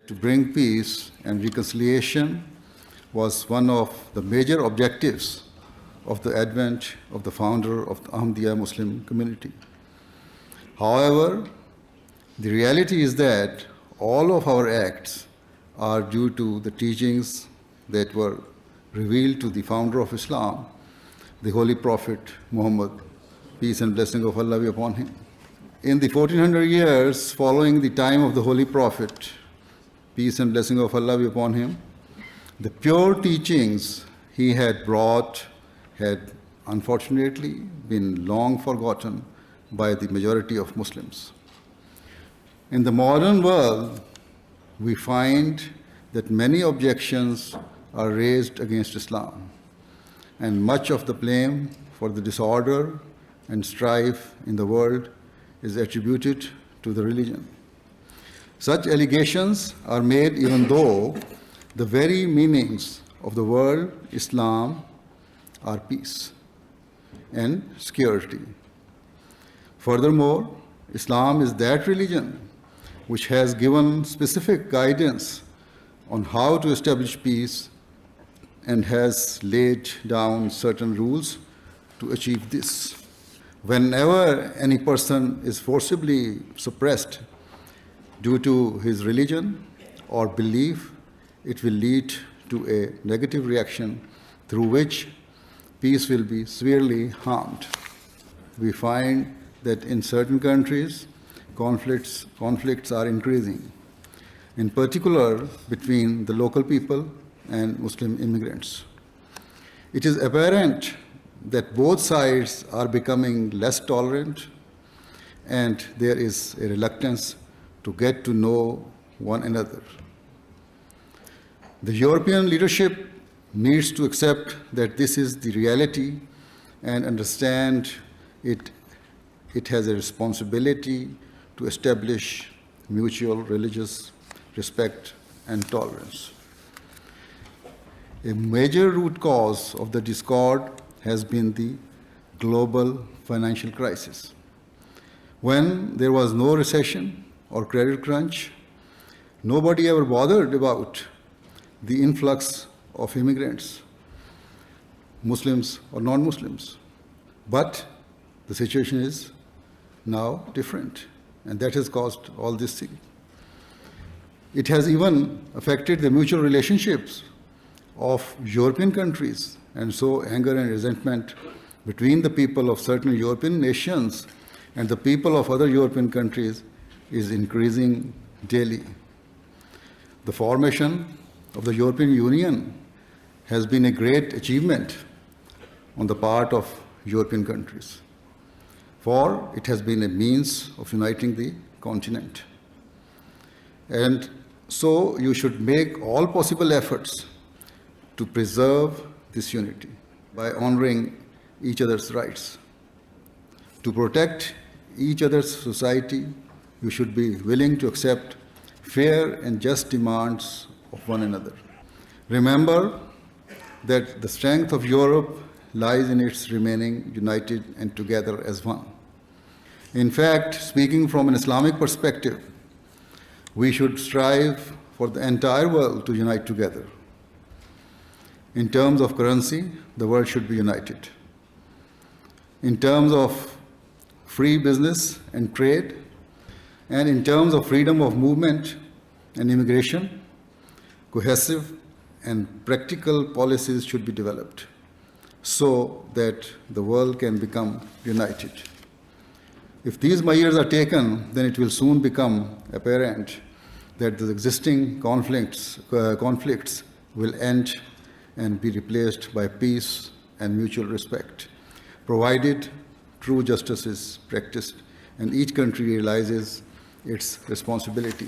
to bring peace and reconciliation was one of the major objectives of the advent of the founder of the Ahmadiyya Muslim community. However, the reality is that all of our acts are due to the teachings that were revealed to the founder of Islam, the Holy Prophet Muhammad, peace and blessing of Allah be upon him. In the 1400 years following the time of the Holy Prophet, peace and blessing of Allah be upon him, the pure teachings he had brought had unfortunately been long forgotten by the majority of Muslims. In the modern world, we find that many objections are raised against Islam, and much of the blame for the disorder and strife in the world is attributed to the religion. Such allegations are made even though the very meanings of the word Islam are peace and security. Furthermore, Islam is that religion which has given specific guidance on how to establish peace and has laid down certain rules to achieve this. Whenever any person is forcibly suppressed due to his religion or belief, it will lead to a negative reaction through which peace will be severely harmed. We find that in certain countries, conflicts are increasing, in particular between the local people and Muslim immigrants. It is apparent that both sides are becoming less tolerant, and there is a reluctance to get to know one another. The European leadership needs to accept that this is the reality and understand it has a responsibility to establish mutual religious respect and tolerance. A major root cause of the discord has been the global financial crisis. When there was no recession or credit crunch, nobody ever bothered about the influx of immigrants, Muslims or non-Muslims. But the situation is now different, and that has caused all this thing. It has even affected the mutual relationships of European countries, and so anger and resentment between the people of certain European nations and the people of other European countries is increasing daily. The formation of the European Union has been a great achievement on the part of European countries, for it has been a means of uniting the continent. And so you should make all possible efforts to preserve this unity by honoring each other's rights. To protect each other's society, you should be willing to accept fair and just demands of one another. Remember that the strength of Europe lies in its remaining united and together as one. In fact, speaking from an Islamic perspective, we should strive for the entire world to unite together. In terms of currency, the world should be united. In terms of free business and trade, and in terms of freedom of movement and immigration, cohesive and practical policies should be developed so that the world can become united. If these measures are taken, then it will soon become apparent that the existing conflicts will end and be replaced by peace and mutual respect, provided true justice is practiced and each country realizes its responsibility.